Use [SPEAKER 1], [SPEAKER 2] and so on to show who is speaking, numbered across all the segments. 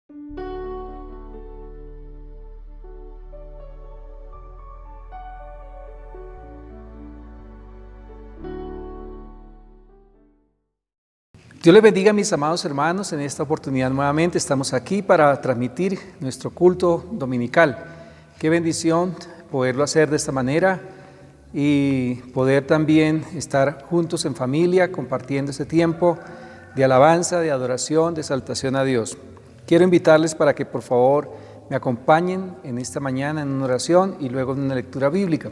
[SPEAKER 1] Dios les bendiga, mis amados hermanos. En esta oportunidad nuevamente estamos aquí para transmitir nuestro culto dominical. Qué bendición poderlo hacer de esta manera y poder también estar juntos en familia, compartiendo este tiempo de alabanza, de adoración, de exaltación a Dios. Quiero invitarles para que por favor me acompañen en esta mañana en una oración y luego en una lectura bíblica.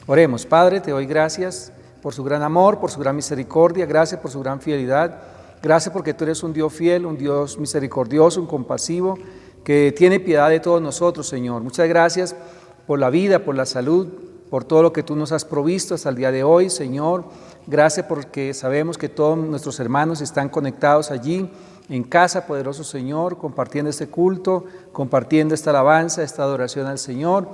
[SPEAKER 1] Oremos. Padre, te doy gracias por su gran amor, por su gran misericordia, gracias por su gran fidelidad. Gracias porque tú eres un Dios fiel, un Dios misericordioso, un compasivo, que tiene piedad de todos nosotros, Señor. Muchas gracias por la vida, por la salud, por todo lo que tú nos has provisto hasta el día de hoy, Señor. Gracias porque sabemos que todos nuestros hermanos están conectados allí en casa, poderoso Señor, compartiendo este culto, compartiendo esta alabanza, esta adoración al Señor,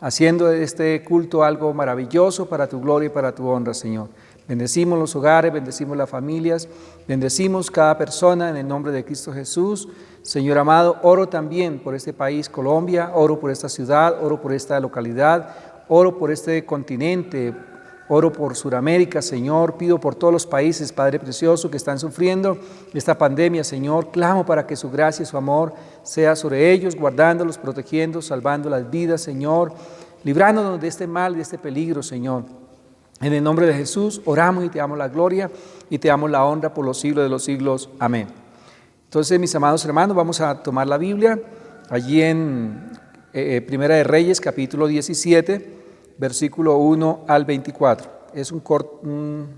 [SPEAKER 1] haciendo de este culto algo maravilloso para tu gloria y para tu honra, Señor. Bendecimos los hogares, bendecimos las familias, bendecimos cada persona en el nombre de Cristo Jesús. Señor amado, oro también por este país, Colombia, oro por esta ciudad, oro por esta localidad, oro por este continente, oro por Sudamérica, Señor. Pido por todos los países, Padre Precioso, que están sufriendo esta pandemia, Señor. Clamo para que su gracia y su amor sea sobre ellos, guardándolos, protegiendo, salvando las vidas, Señor, librándonos de este mal, de este peligro, Señor. En el nombre de Jesús oramos y te damos la gloria y te damos la honra por los siglos de los siglos. Amén. Entonces, mis amados hermanos, vamos a tomar la Biblia allí en Primera de Reyes, capítulo 17, versículo 1 al 24. Es un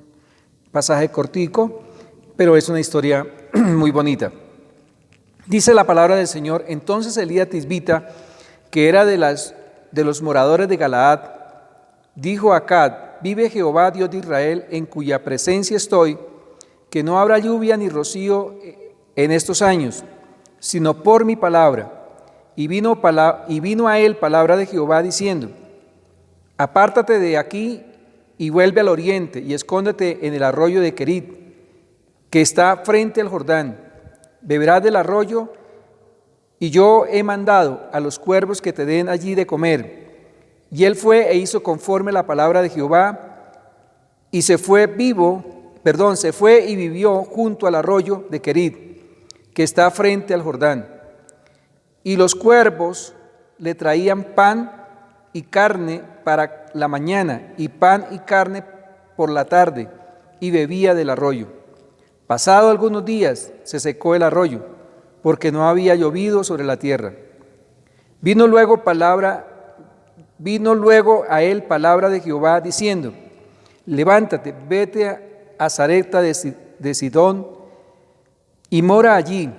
[SPEAKER 1] pasaje cortico, pero es una historia muy bonita. Dice la palabra del Señor: entonces Elías Tisbita, que era de los moradores de Galaad, dijo a Acab: vive Jehová, Dios de Israel, en cuya presencia estoy, que no habrá lluvia ni rocío en estos años, sino por mi palabra. Y vino a él palabra de Jehová diciendo: apártate de aquí y vuelve al oriente y escóndete en el arroyo de Querit, que está frente al Jordán. Beberás del arroyo, y yo he mandado a los cuervos que te den allí de comer. Y él fue e hizo conforme la palabra de Jehová, y se fue y vivió junto al arroyo de Querit, que está frente al Jordán. Y los cuervos le traían pan y carne para la mañana, y pan y carne por la tarde, y bebía del arroyo. Pasado algunos días se secó el arroyo, porque no había llovido sobre la tierra. Vino luego a él palabra de Jehová diciendo: levántate, vete a Sarepta de Sidón y mora allí.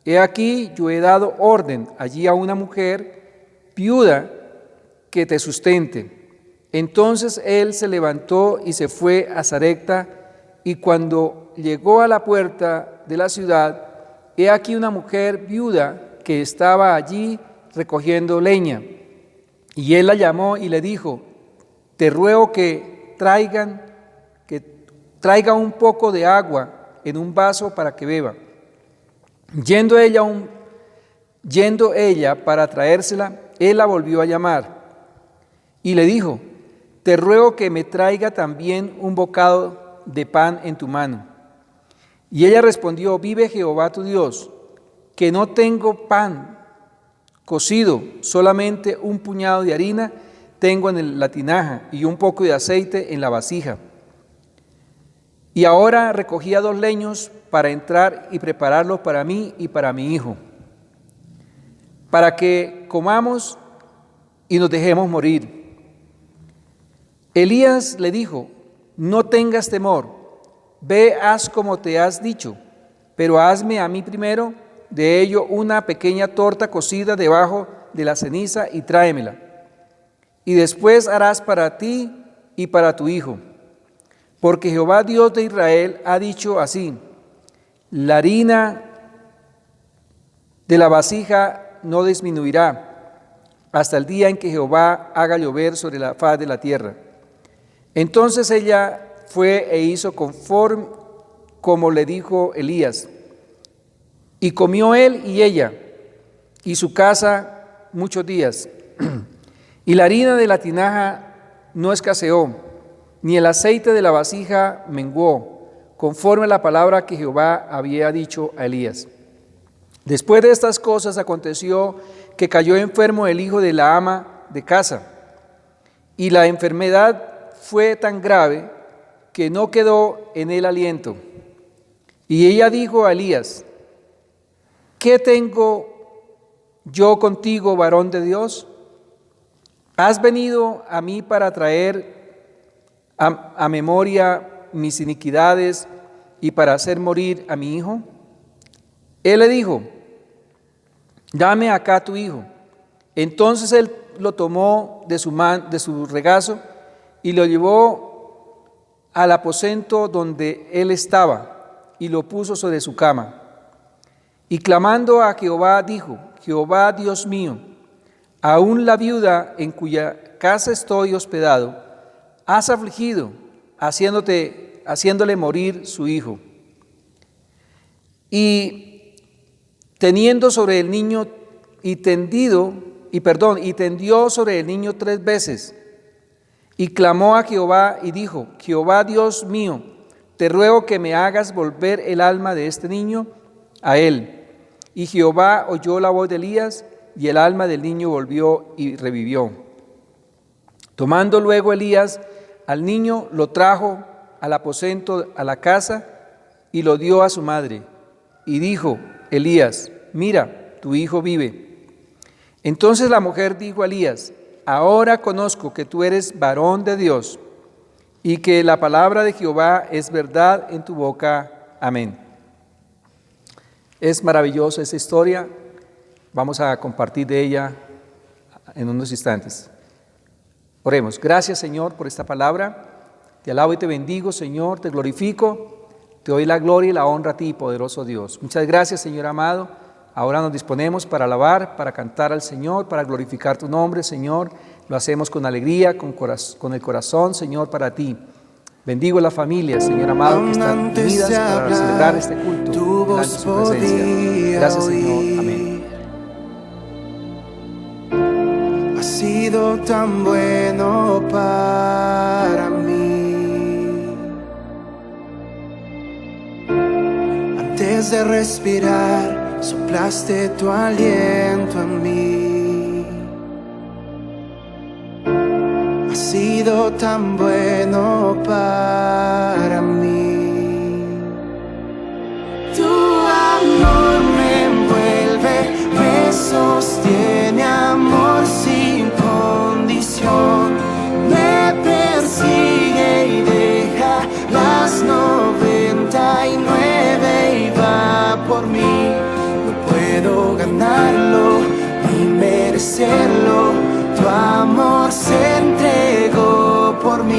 [SPEAKER 1] He aquí, yo he dado orden allí a una mujer viuda que te sustente. Entonces él se levantó y se fue a Sarepta, y cuando llegó a la puerta de la ciudad, he aquí una mujer viuda que estaba allí recogiendo leña. Y él la llamó y le dijo: te ruego que traiga un poco de agua en un vaso para que beba. Yendo ella para traérsela, él la volvió a llamar y le dijo: te ruego que me traiga también un bocado de pan en tu mano. Y ella respondió: vive Jehová tu Dios, que no tengo pan cocido, solamente un puñado de harina tengo en la tinaja y un poco de aceite en la vasija. Y ahora recogía 2 leños para entrar y prepararlos para mí y para mi hijo, para que comamos y nos dejemos morir. Elías le dijo: no tengas temor, ve, haz como te has dicho, pero hazme a mí primero de ello una pequeña torta cocida debajo de la ceniza y tráemela. Y después harás para ti y para tu hijo. Porque Jehová Dios de Israel ha dicho así: la harina de la vasija no disminuirá hasta el día en que Jehová haga llover sobre la faz de la tierra. Entonces ella fue e hizo conforme como le dijo Elías. Y comió él y ella, y su casa muchos días. Y la harina de la tinaja no escaseó, ni el aceite de la vasija menguó, conforme a la palabra que Jehová había dicho a Elías. Después de estas cosas aconteció que cayó enfermo el hijo de la ama de casa, y la enfermedad fue tan grave que no quedó en él aliento. Y ella dijo a Elías: ¿qué tengo yo contigo, varón de Dios? ¿Has venido a mí para traer a memoria mis iniquidades y para hacer morir a mi hijo? Él le dijo: dame acá tu hijo. Entonces él lo tomó de su regazo y lo llevó al aposento donde él estaba y lo puso sobre su cama. Y clamando a Jehová dijo: Jehová Dios mío, aún la viuda en cuya casa estoy hospedado, has afligido, haciéndole morir su hijo. Y teniendo sobre el niño y tendió sobre el niño 3 veces. Y clamó a Jehová y dijo: Jehová Dios mío, te ruego que me hagas volver el alma de este niño a él. Y Jehová oyó la voz de Elías, y el alma del niño volvió y revivió. Tomando luego Elías al niño, lo trajo al aposento, a la casa, y lo dio a su madre. Y dijo Elías: mira, tu hijo vive. Entonces la mujer dijo a Elías: ahora conozco que tú eres varón de Dios, y que la palabra de Jehová es verdad en tu boca. Amén. Es maravillosa esta historia. Vamos a compartir de ella en unos instantes. Oremos. Gracias, Señor, por esta palabra. Te alabo y te bendigo, Señor, te glorifico. Te doy la gloria y la honra a ti, poderoso Dios. Muchas gracias, Señor amado. Ahora nos disponemos para alabar, para cantar al Señor, para glorificar tu nombre, Señor. Lo hacemos con alegría, con el corazón, Señor, para ti. Bendigo a las familias, Señor amado, que están unidas para celebrar este culto delante de su presencia. Gracias, Señor. Amén.
[SPEAKER 2] Has sido tan bueno para mí. Antes de respirar, soplaste tu aliento en mí. Has sido tan bueno para mí. Tu amor me envuelve, me sostiene, amor sin condición. Me persigue y deja las 99 y va por mí. No puedo ganarlo ni merecerlo. Tu amor se entregó por mí.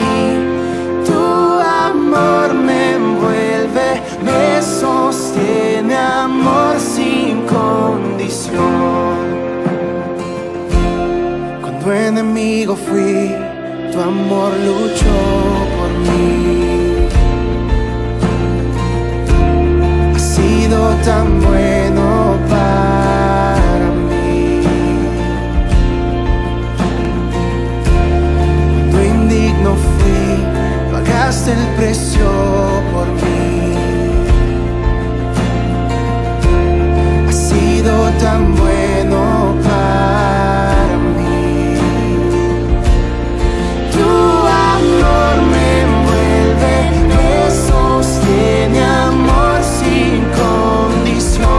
[SPEAKER 2] Tu amor me envuelve, me sostiene, amor sin condición. Cuando enemigo fui, tu amor luchó por mí. Has sido tan bueno para mí. No fui, pagaste el precio por mí. Has sido tan bueno para mí. Tu amor me envuelve, me sostiene, amor sin condición.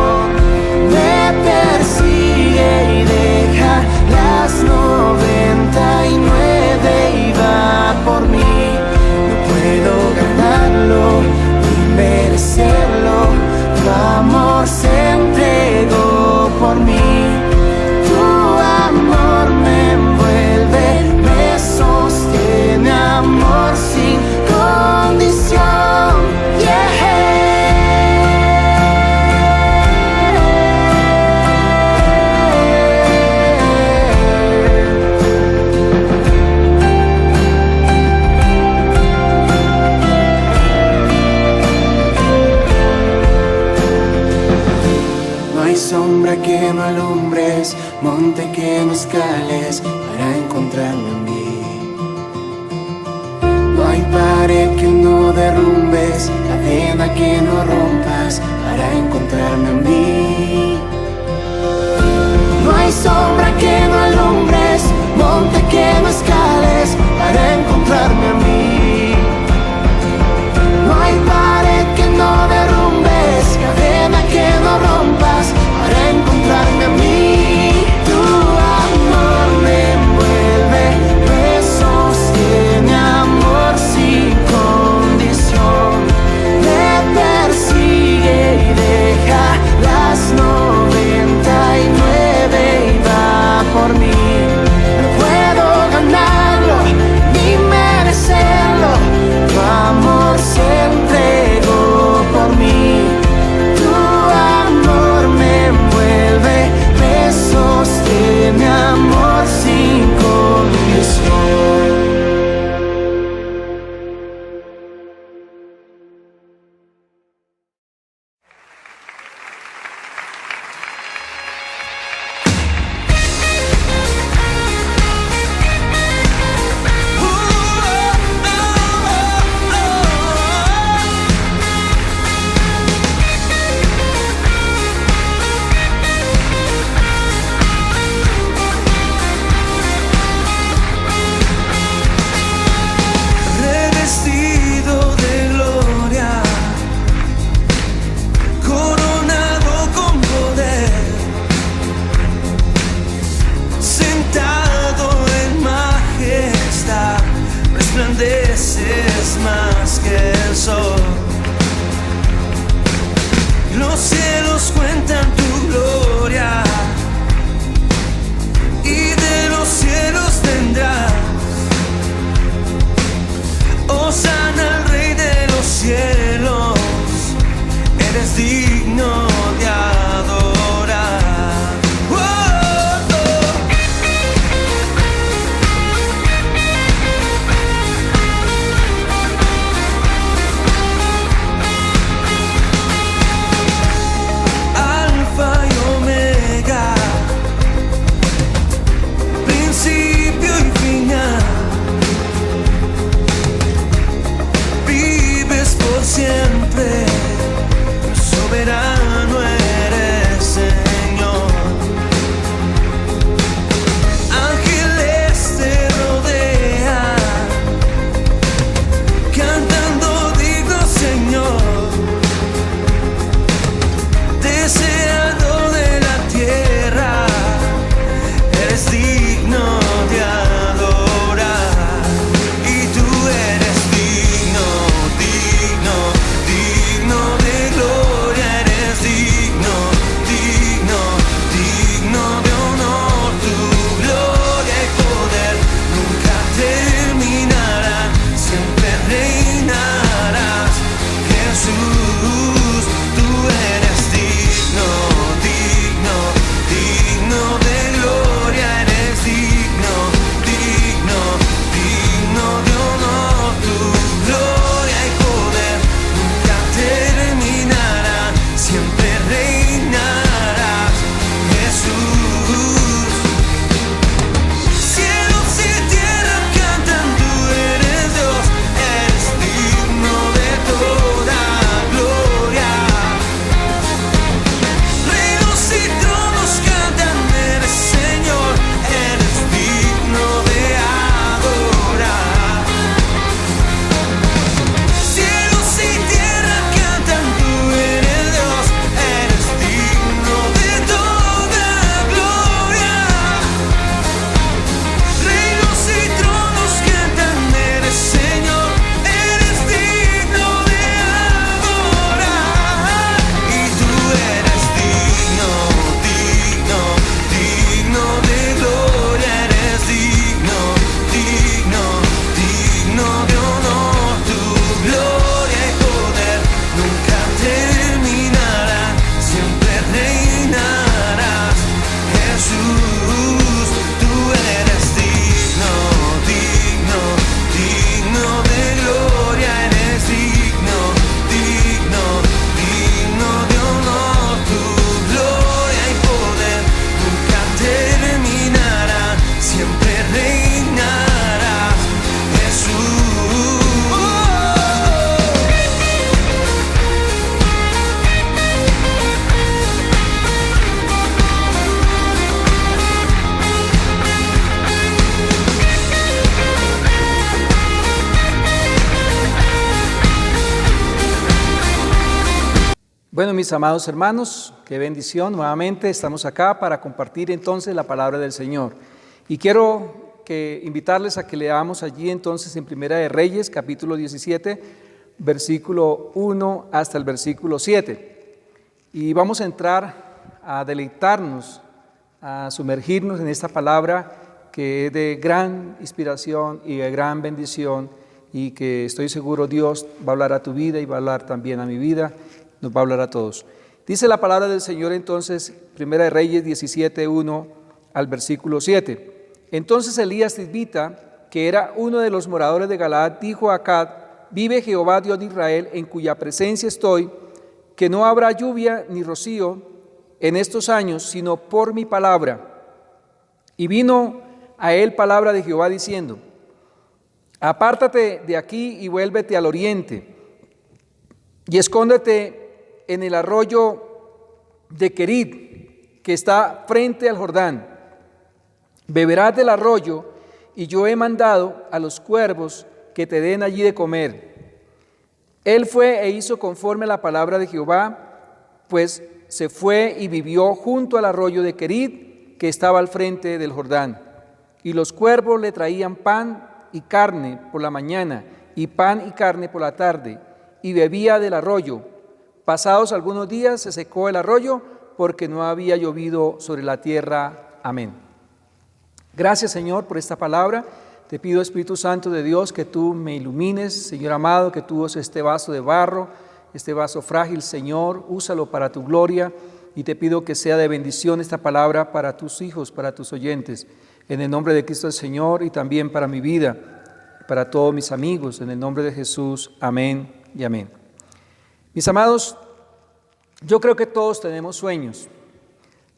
[SPEAKER 2] hay sombra que no alumbres, monte que no escales para encontrarme a mí. No hay pared que no derrumbes, cadena que no rompas para encontrarme a mí. No hay sombra que no alumbres, monte que no escales para encontrarme a mí. No hay pared que no derrumbes, cadena que no rompas para encontrarme a mí. Tu amor me envuelve, me sostiene, amor sin condición. Me persigue y deja las 99 y va por mí. No puedo ganarlo ni merecerlo, tu amor se entregó por mí. Tu amor me envuelve, me sostiene, amor sin condición. Revestido de gloria, coronado con poder, sentado en majestad, resplandeces más que el sol. Los cielos cuentan tu gloria y de los cielos vendrás. Hosana al Rey de los cielos, eres digno de adorar. Oh, oh. Alfa y Omega, principio y final. Vives por siempre, soberano eres.
[SPEAKER 1] Bueno, mis amados hermanos, qué bendición. Nuevamente estamos acá para compartir entonces la palabra del Señor. Y quiero invitarles a que leamos allí entonces en Primera de Reyes, capítulo 17, versículo 1 hasta el versículo 7. Y vamos a entrar a deleitarnos, a sumergirnos en esta palabra que es de gran inspiración y de gran bendición, y que estoy seguro Dios va a hablar a tu vida y va a hablar también a mi vida. Nos va a hablar a todos. Dice la palabra del Señor entonces, Primera de Reyes 17, 1 al versículo 7. Entonces Elías Tisbita, que era uno de los moradores de Galaad, dijo a Acab: vive Jehová Dios de Israel, en cuya presencia estoy, que no habrá lluvia ni rocío en estos años, sino por mi palabra. Y vino a él palabra de Jehová diciendo: apártate de aquí y vuélvete al oriente, y escóndete en el arroyo de Querit, que está frente al Jordán. Beberás del arroyo, y yo he mandado a los cuervos que te den allí de comer. Él fue e hizo conforme a la palabra de Jehová, pues se fue y vivió junto al arroyo de Querit, que estaba al frente del Jordán. Y los cuervos le traían pan y carne por la mañana, y pan y carne por la tarde, y bebía del arroyo. Pasados algunos días se secó el arroyo, porque no había llovido sobre la tierra. Amén. Gracias, Señor, por esta palabra. Te pido, Espíritu Santo de Dios, que tú me ilumines, Señor amado, que tú uses este vaso de barro, este vaso frágil, Señor, úsalo para tu gloria, y te pido que sea de bendición esta palabra para tus hijos, para tus oyentes, en el nombre de Cristo el Señor, y también para mi vida, para todos mis amigos, en el nombre de Jesús. Amén y amén. Mis amados, yo creo que todos tenemos sueños,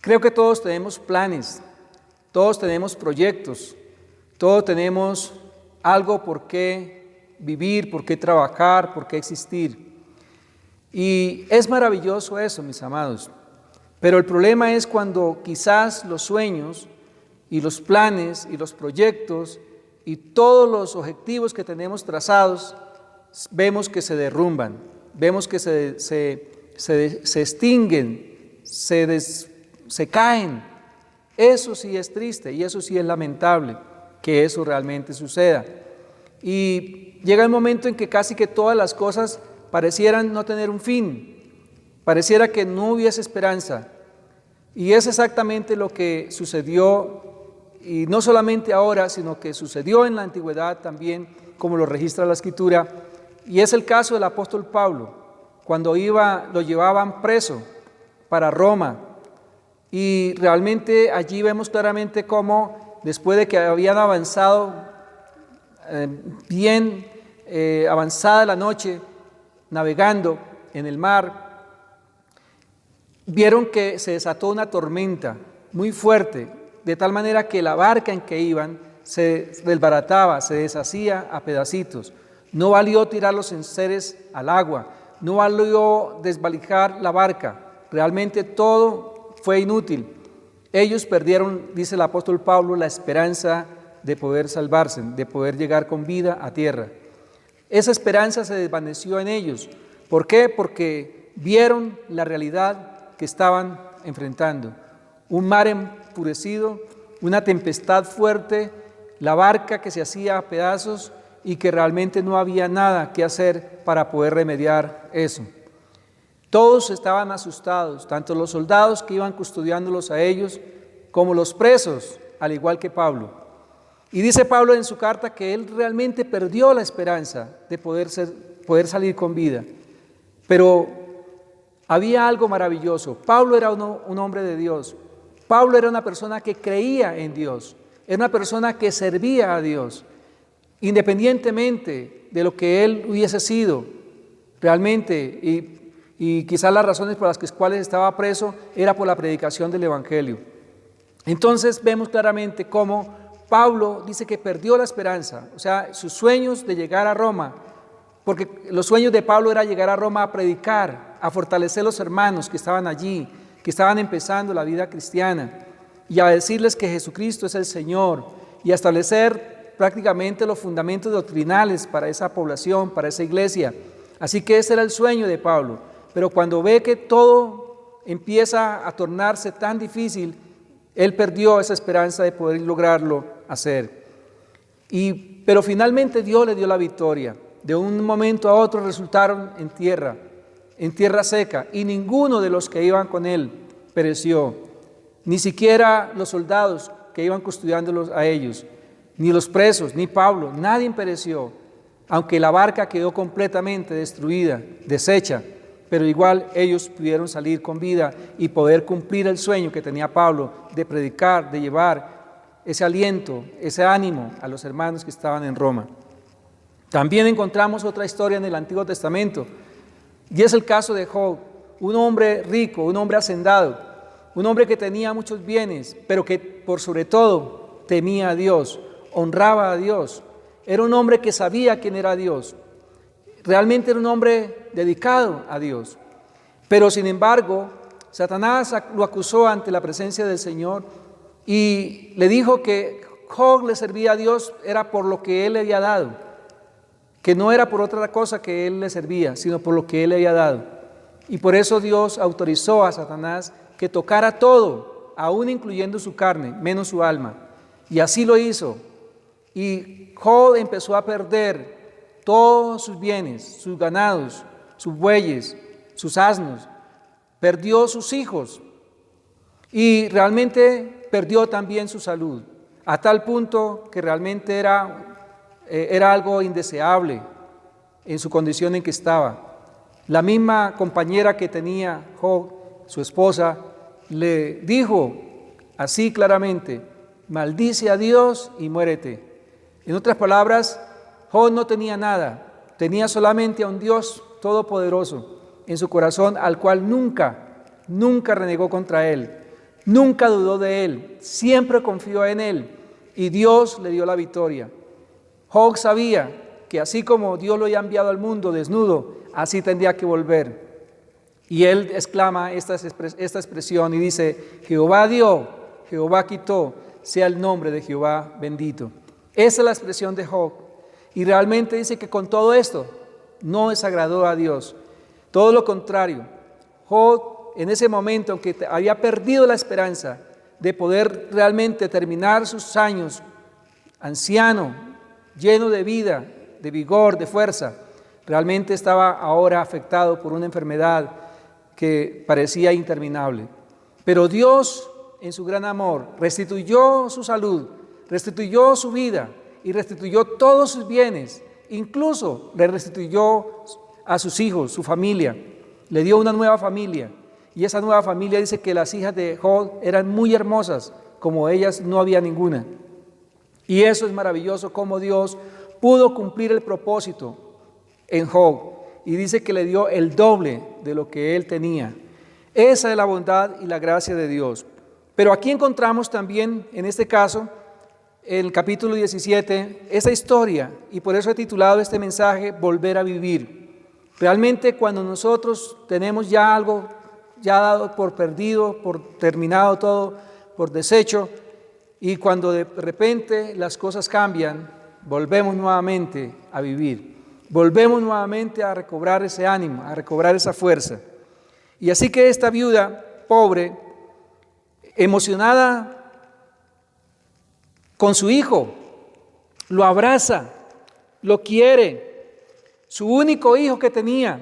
[SPEAKER 1] creo que todos tenemos planes, todos tenemos proyectos, todos tenemos algo por qué vivir, por qué trabajar, por qué existir. Y es maravilloso eso, mis amados, pero el problema es cuando quizás los sueños y los planes y los proyectos y todos los objetivos que tenemos trazados, vemos que se derrumban. Vemos que se extinguen, se caen. Eso sí es triste y eso sí es lamentable que eso realmente suceda. Y llega el momento en que casi que todas las cosas parecieran no tener un fin, pareciera que no hubiese esperanza. Y es exactamente lo que sucedió, y no solamente ahora, sino que sucedió en la antigüedad también, como lo registra la Escritura. Y es el caso del apóstol Pablo, cuando lo llevaban preso para Roma. Y realmente allí vemos claramente cómo, después de que habían avanzado bien avanzada la noche, navegando en el mar, vieron que se desató una tormenta muy fuerte, de tal manera que la barca en que iban se desbarataba, se deshacía a pedacitos. No valió tirar los enseres al agua, no valió desvalijar la barca, realmente todo fue inútil. Ellos perdieron, dice el apóstol Pablo, la esperanza de poder salvarse, de poder llegar con vida a tierra. Esa esperanza se desvaneció en ellos. ¿Por qué? Porque vieron la realidad que estaban enfrentando. Un mar enfurecido, una tempestad fuerte, la barca que se hacía a pedazos, y que realmente no había nada que hacer para poder remediar eso. Todos estaban asustados, tanto los soldados que iban custodiándolos a ellos, como los presos, al igual que Pablo. Y dice Pablo en su carta que él realmente perdió la esperanza de poder salir con vida. Pero había algo maravilloso. Pablo era un hombre de Dios. Pablo era una persona que creía en Dios. Era una persona que servía a Dios. Independientemente de lo que él hubiese sido realmente, y quizás las razones por las cuales estaba preso era por la predicación del Evangelio. Entonces vemos claramente cómo Pablo dice que perdió la esperanza, o sea, sus sueños de llegar a Roma, porque los sueños de Pablo era llegar a Roma a predicar, a fortalecer a los hermanos que estaban allí, que estaban empezando la vida cristiana, y a decirles que Jesucristo es el Señor, y a establecer prácticamente los fundamentos doctrinales para esa población, para esa iglesia. Así que ese era el sueño de Pablo. pero cuando ve que todo empieza a tornarse tan difícil, él perdió esa esperanza de poder lograrlo hacer. Pero finalmente Dios le dio la victoria. De un momento a otro resultaron en tierra seca, y ninguno de los que iban con él pereció, ni siquiera los soldados que iban custodiándolos a ellos, ni los presos, ni Pablo, nadie pereció, aunque la barca quedó completamente destruida, deshecha, pero igual ellos pudieron salir con vida y poder cumplir el sueño que tenía Pablo de predicar, de llevar ese aliento, ese ánimo a los hermanos que estaban en Roma. También encontramos otra historia en el Antiguo Testamento, y es el caso de Job, un hombre rico, un hombre hacendado, un hombre que tenía muchos bienes, pero que por sobre todo temía a Dios, honraba a Dios. Era un hombre que sabía quién era Dios. Realmente era un hombre dedicado a Dios. Pero sin embargo, Satanás lo acusó ante la presencia del Señor y le dijo que Job le servía a Dios era por lo que él le había dado, que no era por otra cosa que él le servía, sino por lo que él le había dado. Y por eso Dios autorizó a Satanás que tocara todo, aún incluyendo su carne, menos su alma. Y así lo hizo. Y Job empezó a perder todos sus bienes, sus ganados, sus bueyes, sus asnos. Perdió sus hijos. Y realmente perdió también su salud. A tal punto que realmente era algo indeseable en su condición en que estaba. La misma compañera que tenía Job, su esposa, le dijo así claramente: maldice a Dios y muérete. En otras palabras, Job no tenía nada, tenía solamente a un Dios todopoderoso en su corazón, al cual nunca renegó contra él, nunca dudó de él, siempre confió en él, y Dios le dio la victoria. Job sabía que así como Dios lo había enviado al mundo desnudo, así tendría que volver. Y él exclama esta expresión y dice: Jehová dio, Jehová quitó, sea el nombre de Jehová bendito. Esa es la expresión de Job. Y realmente dice que con todo esto no desagradó a Dios. Todo lo contrario, Job en ese momento, aunque había perdido la esperanza de poder realmente terminar sus años, anciano, lleno de vida, de vigor, de fuerza, realmente estaba ahora afectado por una enfermedad que parecía interminable. Pero Dios, en su gran amor, restituyó su salud, restituyó su vida y restituyó todos sus bienes. Incluso le restituyó a sus hijos, su familia. Le dio una nueva familia. Y esa nueva familia dice que las hijas de Job eran muy hermosas, como ellas no había ninguna. Y eso es maravilloso, cómo Dios pudo cumplir el propósito en Job. Y dice que le dio el doble de lo que él tenía. Esa es la bondad y la gracia de Dios. Pero aquí encontramos también, en este caso, en el capítulo 17, esa historia, y por eso he titulado este mensaje, Volver a vivir. Realmente cuando nosotros tenemos ya algo ya dado por perdido, por terminado todo, por deshecho, y cuando de repente las cosas cambian, volvemos nuevamente a vivir. Volvemos nuevamente a recobrar ese ánimo, a recobrar esa fuerza. Y así que esta viuda pobre, emocionada con su hijo, lo abraza, lo quiere, su único hijo que tenía,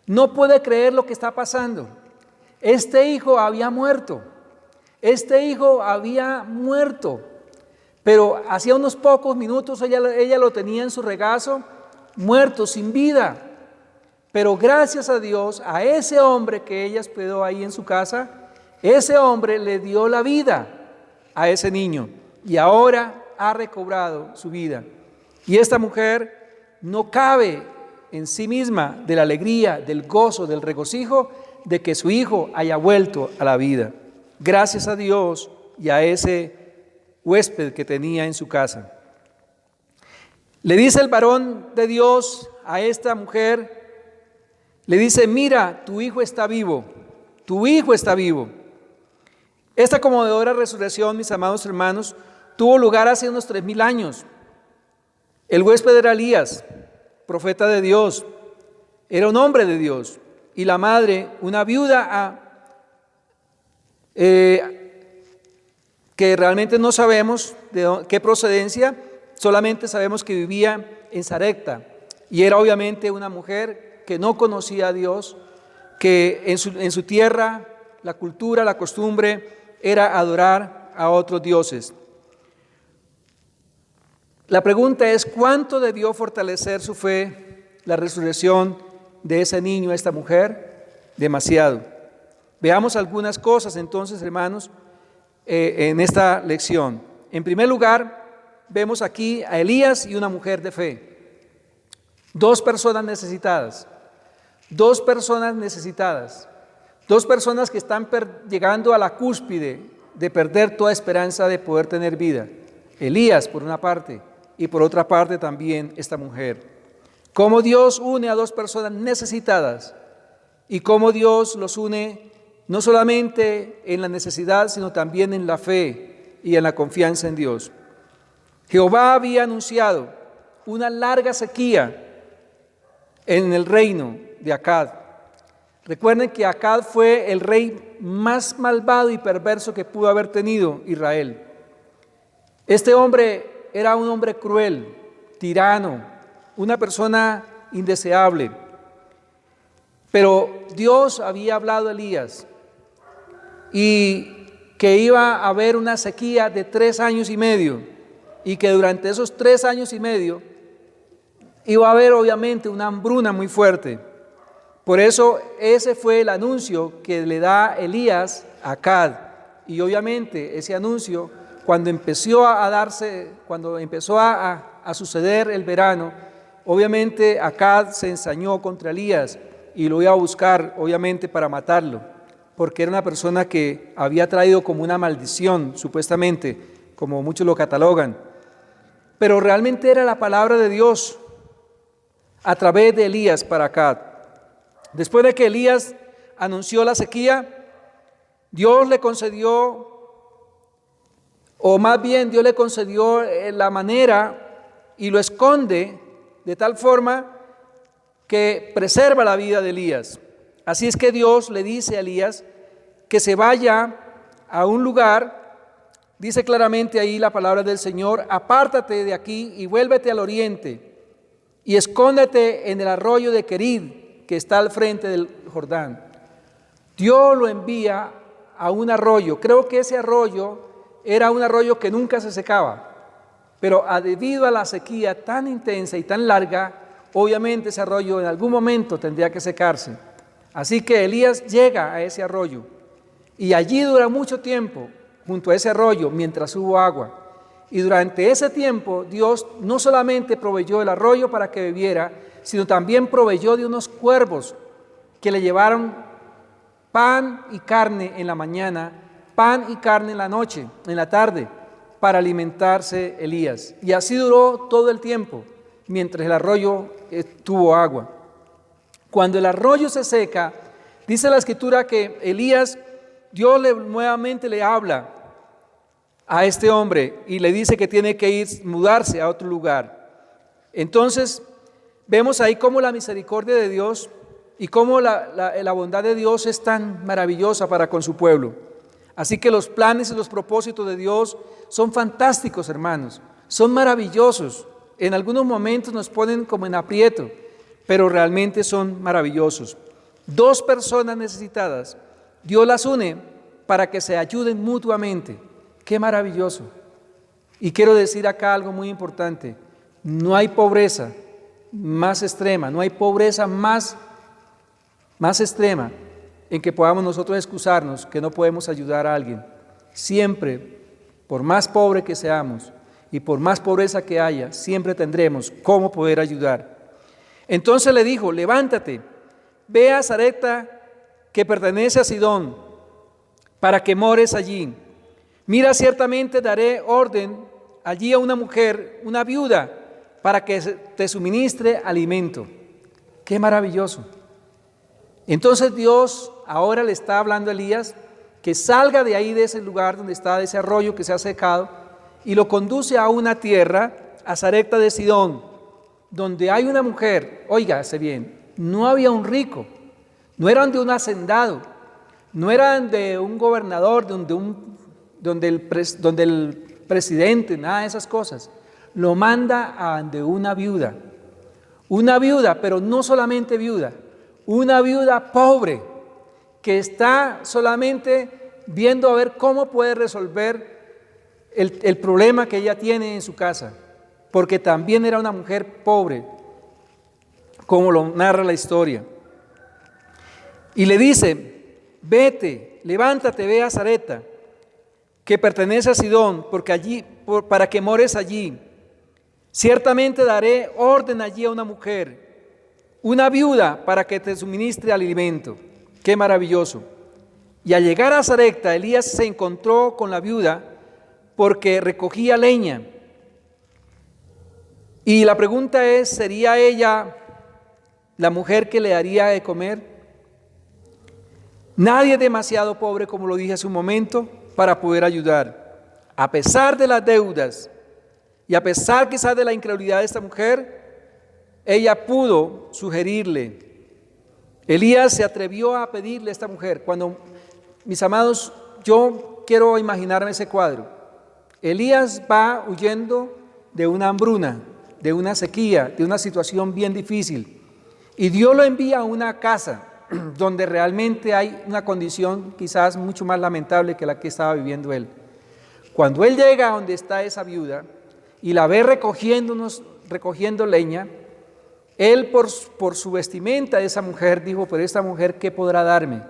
[SPEAKER 1] no puede creer lo que está pasando. Este hijo había muerto, pero hacía unos pocos minutos ella lo tenía en su regazo, muerto, sin vida. Pero gracias a Dios, a ese hombre que ella hospedó ahí en su casa, ese hombre le dio la vida a ese niño y ahora ha recobrado su vida. Y esta mujer no cabe en sí misma de la alegría, del gozo, del regocijo de que su hijo haya vuelto a la vida. Gracias a Dios y a ese huésped que tenía en su casa. Le dice el varón de Dios a esta mujer, le dice: mira, tu hijo está vivo, tu hijo está vivo. Esta conmovedora resurrección, mis amados hermanos, tuvo lugar hace unos 3000 años. El huésped era Elías, profeta de Dios, era un hombre de Dios, y la madre, una viuda que realmente no sabemos de qué procedencia, solamente sabemos que vivía en Sarepta, y era obviamente una mujer que no conocía a Dios, que en su tierra la cultura, la costumbre era adorar a otros dioses. La pregunta es, ¿cuánto debió fortalecer su fe la resurrección de ese niño, esta mujer? Demasiado. Veamos algunas cosas entonces, hermanos, en esta lección. En primer lugar, vemos aquí a Elías y una mujer de fe. Dos personas necesitadas. Dos personas necesitadas. Dos personas que están llegando a la cúspide de perder toda esperanza de poder tener vida. Elías, por una parte, y por otra parte también esta mujer. Cómo Dios une a dos personas necesitadas y cómo Dios los une no solamente en la necesidad, sino también en la fe y en la confianza en Dios. Jehová había anunciado una larga sequía en el reino de Acab. Recuerden que Acab fue el rey más malvado y perverso que pudo haber tenido Israel. Este hombre era un hombre cruel, tirano, una persona indeseable. Pero Dios había hablado a Elías y que iba a haber una sequía de 3 años y medio y que durante esos 3 años y medio iba a haber obviamente una hambruna muy fuerte. Por eso ese fue el anuncio que le da Elías a Acab. Y obviamente ese anuncio, cuando empezó a suceder el verano, obviamente Acab se ensañó contra Elías y lo iba a buscar, obviamente, para matarlo, porque era una persona que había traído como una maldición, supuestamente, como muchos lo catalogan. Pero realmente era la palabra de Dios a través de Elías para Acab. Después de que Elías anunció la sequía, Dios le concedió, o más bien Dios le concedió la manera y lo esconde de tal forma que preserva la vida de Elías. Así es que Dios le dice a Elías que se vaya a un lugar, dice claramente ahí la palabra del Señor: apártate de aquí y vuélvete al oriente y escóndete en el arroyo de Querid, que está al frente del Jordán. Dios lo envía a un arroyo. Creo que ese arroyo era un arroyo que nunca se secaba, pero debido a la sequía tan intensa y tan larga, obviamente ese arroyo en algún momento tendría que secarse. Así que Elías llega a ese arroyo y allí dura mucho tiempo junto a ese arroyo mientras hubo agua. Y durante ese tiempo Dios no solamente proveyó el arroyo para que bebiera, sino también proveyó de unos cuervos que le llevaron pan y carne en la mañana, pan y carne en la noche, en la tarde, para alimentarse Elías. Y así duró todo el tiempo, mientras el arroyo tuvo agua. Cuando el arroyo se seca, dice la Escritura que Elías, Dios nuevamente le habla a este hombre y le dice que tiene que mudarse a otro lugar. Entonces, vemos ahí cómo la misericordia de Dios y cómo la bondad de Dios es tan maravillosa para con su pueblo. Así que los planes y los propósitos de Dios son fantásticos, hermanos, son maravillosos. En algunos momentos nos ponen como en aprieto, pero realmente son maravillosos. Dos personas necesitadas, Dios las une para que se ayuden mutuamente. ¡Qué maravilloso! Y quiero decir acá algo muy importante: no hay pobreza más extrema, no hay pobreza más extrema en que podamos nosotros excusarnos que no podemos ayudar a alguien. Siempre, por más pobre que seamos y por más pobreza que haya, siempre tendremos cómo poder ayudar. Entonces le dijo: levántate, ve a Sarepta, que pertenece a Sidón, para que mores allí. Mira, ciertamente daré orden allí a una mujer, una viuda, para que te suministre alimento. ¡Qué maravilloso! Entonces Dios ahora le está hablando a Elías que salga de ahí, de ese lugar donde está, de ese arroyo que se ha secado, y lo conduce a una tierra, a Sarepta de Sidón, donde hay una mujer. Óigase bien, no había un rico, no eran de un hacendado, no eran de un gobernador, donde el presidente, nada de esas cosas. Lo manda a de una viuda, pero no solamente viuda, una viuda pobre que está solamente viendo a ver cómo puede resolver el problema que ella tiene en su casa, porque también era una mujer pobre, como lo narra la historia. Y le dice: vete, levántate, ve a Sarepta, que pertenece a Sidón, para que mores allí. Ciertamente daré orden allí a una mujer, una viuda, para que te suministre alimento. ¡Qué maravilloso! Y al llegar a Sarepta, Elías se encontró con la viuda porque recogía leña. Y la pregunta es: ¿sería ella la mujer que le daría de comer? Nadie es demasiado pobre, como lo dije hace un momento, para poder ayudar. A pesar de las deudas y a pesar quizás de la incredulidad de esta mujer, ella pudo sugerirle. Elías se atrevió a pedirle a esta mujer. Cuando, mis amados, yo quiero imaginarme ese cuadro. Elías va huyendo de una hambruna, de una sequía, de una situación bien difícil, y Dios lo envía a una casa donde realmente hay una condición quizás mucho más lamentable que la que estaba viviendo él. Cuando él llega a donde está esa viuda y la ve recogiendo leña, él por su vestimenta de esa mujer dijo: pero esta mujer, ¿qué podrá darme?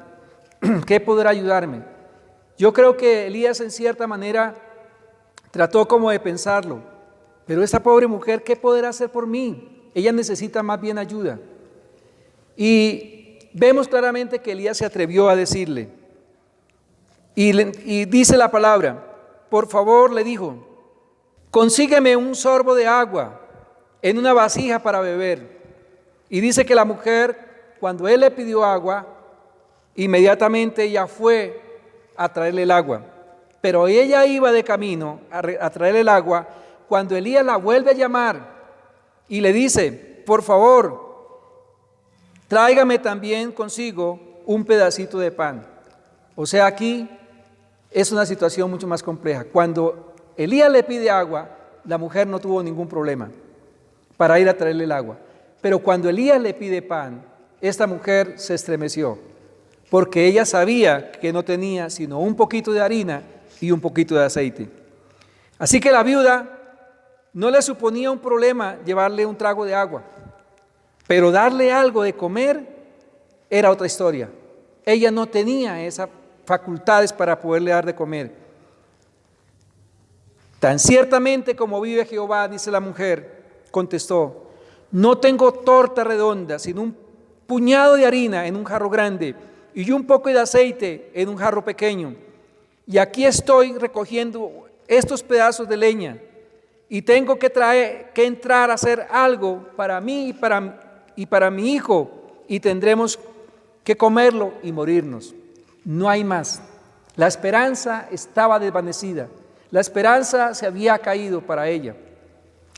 [SPEAKER 1] ¿Qué podrá ayudarme? Yo creo que Elías en cierta manera trató como de pensarlo: pero esta pobre mujer, ¿qué podrá hacer por mí? Ella necesita más bien ayuda. Y vemos claramente que Elías se atrevió a decirle, y dice la palabra: por favor, le dijo, consígueme un sorbo de agua en una vasija para beber. Y dice que la mujer, cuando él le pidió agua, inmediatamente ella fue a traerle el agua. Pero ella iba de camino a traerle el agua, cuando Elías la vuelve a llamar y le dice: por favor, tráigame también consigo un pedacito de pan. O sea, aquí es una situación mucho más compleja. Cuando Elías le pide agua, la mujer no tuvo ningún problema para ir a traerle el agua. Pero cuando Elías le pide pan, esta mujer se estremeció, porque ella sabía que no tenía sino un poquito de harina y un poquito de aceite. Así que la viuda no le suponía un problema llevarle un trago de agua, pero darle algo de comer era otra historia. Ella no tenía esas facultades para poderle dar de comer. Tan ciertamente como vive Jehová, dice la mujer, contestó: no tengo torta redonda, sino un puñado de harina en un jarro grande y un poco de aceite en un jarro pequeño. Y aquí estoy recogiendo estos pedazos de leña y tengo que entrar a hacer algo para mí y para mi hijo, y tendremos que comerlo y morirnos. No hay más. La esperanza estaba desvanecida. La esperanza se había caído para ella.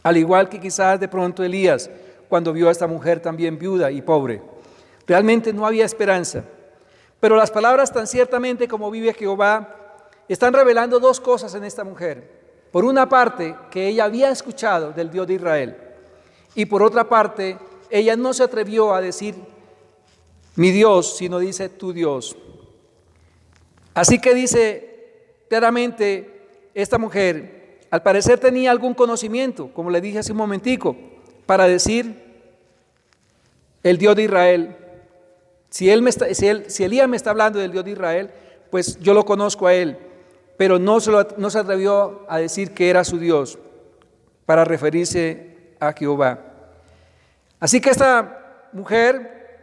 [SPEAKER 1] Al igual que quizás de pronto Elías, cuando vio a esta mujer también viuda y pobre. Realmente no había esperanza. Pero las palabras tan ciertamente como vive Jehová están revelando dos cosas en esta mujer. Por una parte, que ella había escuchado del Dios de Israel. Y por otra parte, ella no se atrevió a decir mi Dios, sino dice tu Dios. Así que dice claramente esta mujer, al parecer tenía algún conocimiento, como le dije hace un momentico, para decir el Dios de Israel. Si Elías me está hablando del Dios de Israel, pues yo lo conozco a él, pero no se atrevió a decir que era su Dios para referirse a Jehová. Así que esta mujer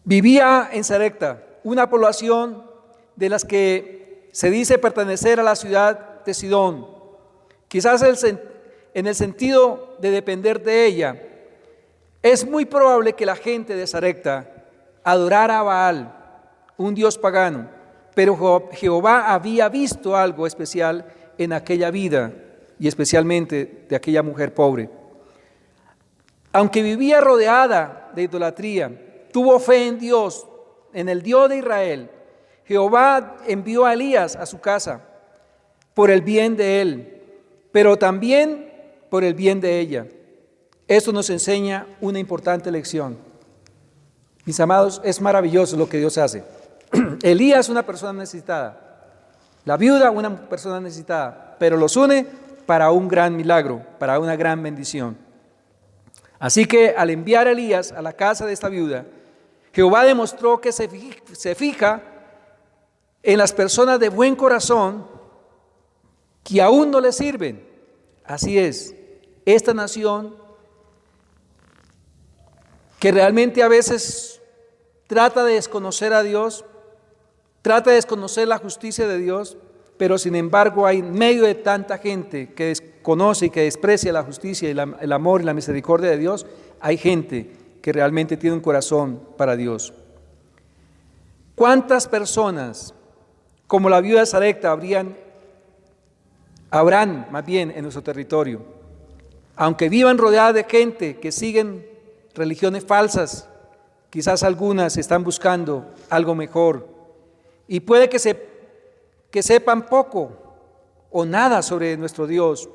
[SPEAKER 1] vivía en Sarepta, una población de las que se dice pertenecer a la ciudad de Sidón. Quizás en el sentido de depender de ella, es muy probable que la gente de Sarepta adorara a Baal, un dios pagano, pero Jehová había visto algo especial en aquella vida y especialmente de aquella mujer pobre. Aunque vivía rodeada de idolatría, tuvo fe en Dios, en el Dios de Israel, Jehová envió a Elías a su casa por el bien de él, pero también por el bien de ella. Esto nos enseña una importante lección. Mis amados, es maravilloso lo que Dios hace. Elías, una persona necesitada. La viuda, una persona necesitada. Pero los une para un gran milagro, para una gran bendición. Así que al enviar a Elías a la casa de esta viuda, Jehová demostró que se fija en las personas de buen corazón que aún no le sirven. Así es, esta nación que realmente a veces trata de desconocer a Dios, trata de desconocer la justicia de Dios, pero sin embargo hay en medio de tanta gente que desconoce y que desprecia la justicia y el amor y la misericordia de Dios, hay gente que realmente tiene un corazón para Dios. ¿Cuántas personas como la viuda de Sarepta habrán más bien en nuestro territorio? Aunque vivan rodeadas de gente que siguen religiones falsas, quizás algunas están buscando algo mejor y puede que sepan poco o nada sobre nuestro Dios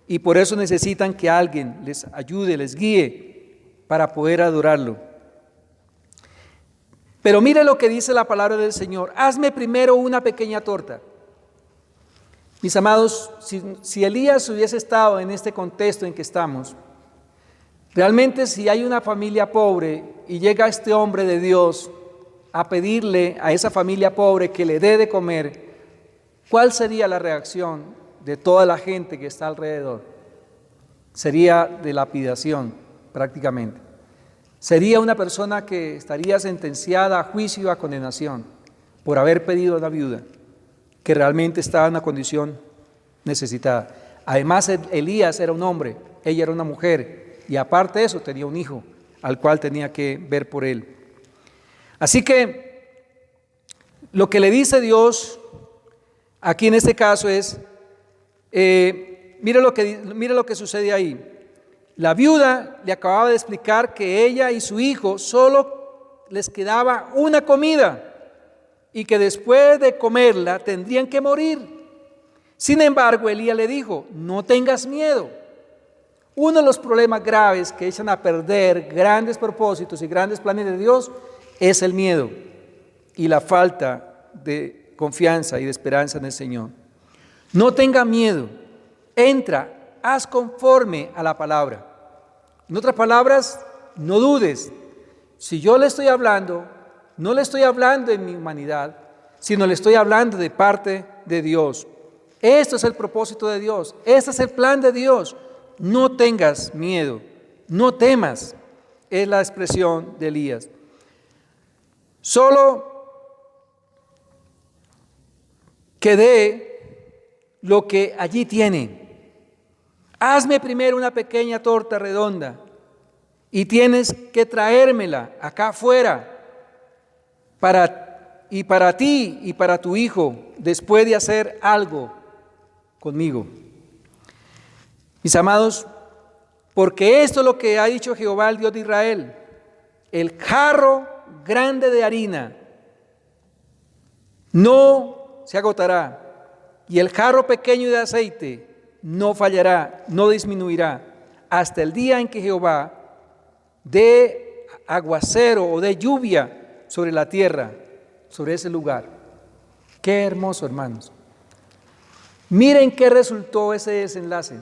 [SPEAKER 1] y por eso necesitan que alguien les ayude, les guíe para poder adorarlo. Pero mire lo que dice la palabra del Señor: hazme primero una pequeña torta. Mis amados, si Elías hubiese estado en este contexto en que estamos, realmente si hay una familia pobre y llega este hombre de Dios a pedirle a esa familia pobre que le dé de comer, ¿cuál sería la reacción de toda la gente que está alrededor? Sería de lapidación prácticamente. Sería una persona que estaría sentenciada a juicio y a condenación por haber pedido a la viuda, que realmente estaba en una condición necesitada. Además, Elías era un hombre, ella era una mujer, y aparte de eso tenía un hijo al cual tenía que ver por él. Así que lo que le dice Dios aquí en este caso es, mire lo que sucede ahí. La viuda le acababa de explicar que ella y su hijo solo les quedaba una comida y que después de comerla tendrían que morir. Sin embargo, Elías le dijo: no tengas miedo. Uno de los problemas graves que echan a perder grandes propósitos y grandes planes de Dios es el miedo y la falta de confianza y de esperanza en el Señor. No tenga miedo, entra, haz conforme a la palabra. En otras palabras, no dudes. Si yo le estoy hablando, no le estoy hablando en mi humanidad, sino le estoy hablando de parte de Dios. Esto es el propósito de Dios, este es el plan de Dios. No tengas miedo, no temas, es la expresión de Elías. Solo que dé lo que allí tiene. Hazme primero una pequeña torta redonda y tienes que traérmela acá afuera para ti y para tu hijo, después de hacer algo conmigo. Mis amados, porque esto es lo que ha dicho Jehová, el Dios de Israel: el jarro grande de harina no se agotará, y el jarro pequeño de aceite no fallará, no disminuirá, hasta el día en que Jehová dé aguacero o dé lluvia sobre la tierra, sobre ese lugar. Qué hermoso, hermanos. Miren qué resultó ese desenlace,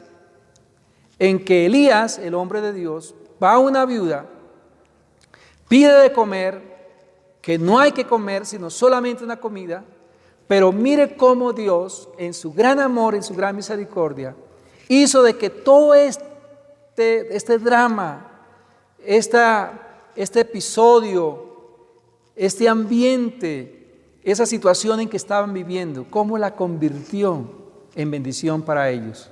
[SPEAKER 1] en que Elías, el hombre de Dios, va a una viuda, pide de comer, que no hay que comer, sino solamente una comida, pero mire cómo Dios, en su gran amor, en su gran misericordia, hizo de que todo este drama, este episodio, este ambiente, esa situación en que estaban viviendo, cómo la convirtió en bendición para ellos.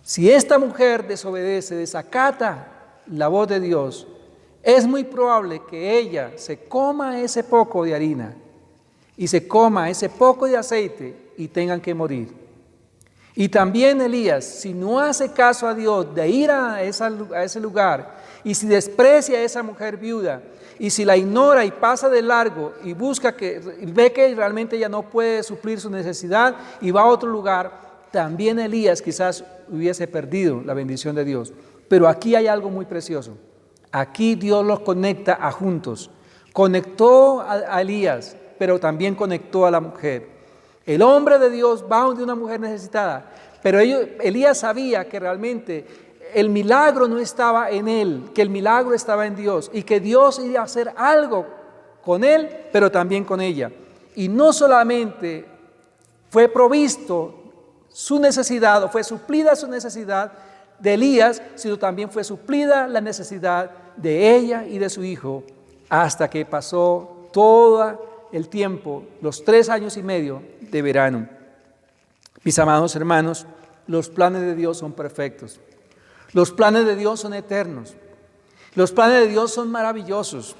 [SPEAKER 1] Si esta mujer desobedece, desacata la voz de Dios, es muy probable que ella se coma ese poco de harina y se coma ese poco de aceite y tengan que morir. Y también Elías, si no hace caso a Dios de ir a ese lugar, y si desprecia a esa mujer viuda, y si la ignora y pasa de largo y ve que realmente ella no puede suplir su necesidad y va a otro lugar, también Elías quizás hubiese perdido la bendición de Dios. Pero aquí hay algo muy precioso. Aquí Dios los conecta a juntos. Conectó a Elías, pero también conectó a la mujer. El hombre de Dios va donde una mujer necesitada, pero Elías sabía que realmente el milagro no estaba en él, que el milagro estaba en Dios y que Dios iba a hacer algo con él, pero también con ella. Y no solamente fue provisto su necesidad o fue suplida su necesidad de Elías, sino también fue suplida la necesidad de ella y de su hijo hasta que pasó todo el tiempo, los 3 años y medio de verano. Mis amados hermanos, los planes de Dios son perfectos. Los planes de Dios son eternos. Los planes de Dios son maravillosos.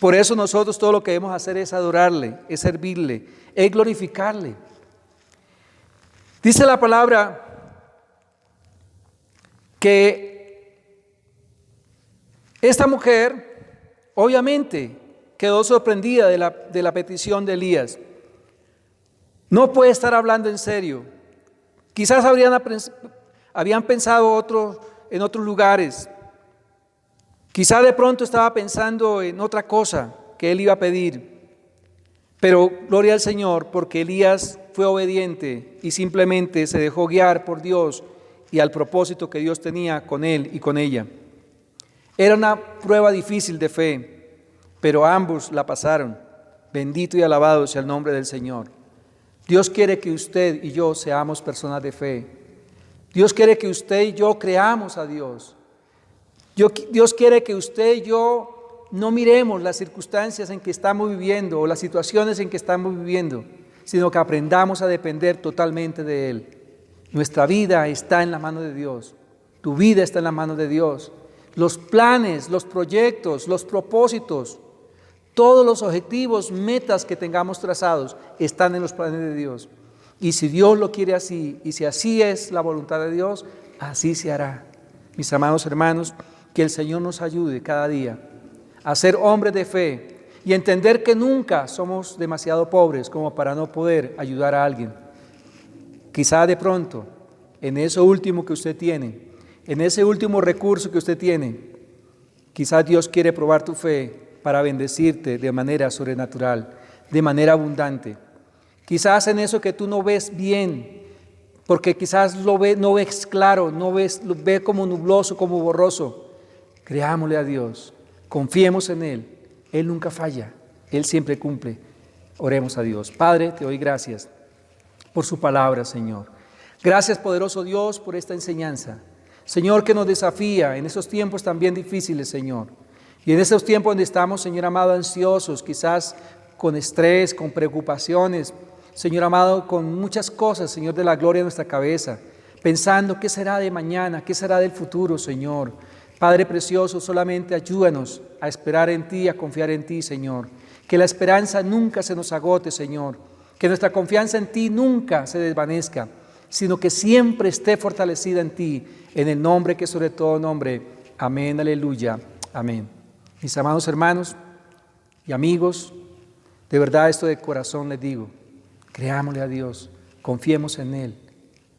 [SPEAKER 1] Por eso nosotros todo lo que debemos hacer es adorarle, es servirle, es glorificarle. Dice la palabra que esta mujer obviamente quedó sorprendida de la petición de Elías. No puede estar hablando en serio. Quizás habían pensado en otros lugares. Quizás de pronto estaba pensando en otra cosa que él iba a pedir. Pero gloria al Señor, porque Elías fue obediente y simplemente se dejó guiar por Dios y al propósito que Dios tenía con él y con ella. Era una prueba difícil de fe, pero ambos la pasaron. Bendito y alabado sea el nombre del Señor. Dios quiere que usted y yo seamos personas de fe. Dios quiere que usted y yo creamos a Dios. Dios quiere que usted y yo no miremos las circunstancias en que estamos viviendo o las situaciones en que estamos viviendo, sino que aprendamos a depender totalmente de Él. Nuestra vida está en la mano de Dios. Tu vida está en la mano de Dios. Los planes, los proyectos, los propósitos, todos los objetivos, metas que tengamos trazados están en los planes de Dios. Y si Dios lo quiere así, y si así es la voluntad de Dios, así se hará. Mis amados hermanos, que el Señor nos ayude cada día a ser hombres de fe y entender que nunca somos demasiado pobres como para no poder ayudar a alguien. Quizá de pronto, en eso último que usted tiene, en ese último recurso que usted tiene, quizás Dios quiere probar tu fe para bendecirte de manera sobrenatural, de manera abundante. Quizás en eso que tú no ves bien, porque quizás no ves claro, lo ve como nubloso, como borroso. Creámosle a Dios, confiemos en Él. Él nunca falla, Él siempre cumple. Oremos a Dios. Padre, te doy gracias por su palabra, Señor. Gracias, poderoso Dios, por esta enseñanza. Señor, que nos desafía en esos tiempos también difíciles, Señor. Y en esos tiempos donde estamos, Señor amado, ansiosos, quizás con estrés, con preocupaciones, Señor amado, con muchas cosas, Señor, de la gloria de nuestra cabeza, pensando qué será de mañana, qué será del futuro, Señor. Padre precioso, solamente ayúdanos a esperar en ti, a confiar en ti, Señor. Que la esperanza nunca se nos agote, Señor. Que nuestra confianza en ti nunca se desvanezca, sino que siempre esté fortalecida en ti, en el nombre que sobre todo nombre. Amén, aleluya, amén. Mis amados hermanos y amigos, de verdad esto de corazón les digo, creámosle a Dios, confiemos en Él.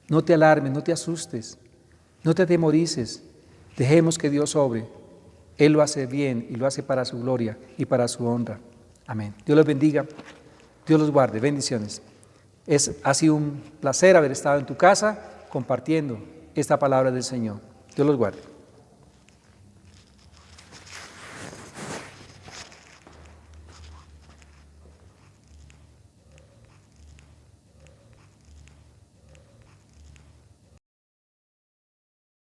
[SPEAKER 1] No te alarmes, no te asustes, no te atemorices. Dejemos que Dios obre. Él lo hace bien y lo hace para su gloria y para su honra. Amén. Dios los bendiga, Dios los guarde. Bendiciones. Ha sido un placer haber estado en tu casa compartiendo esta palabra del Señor. Dios los guarde.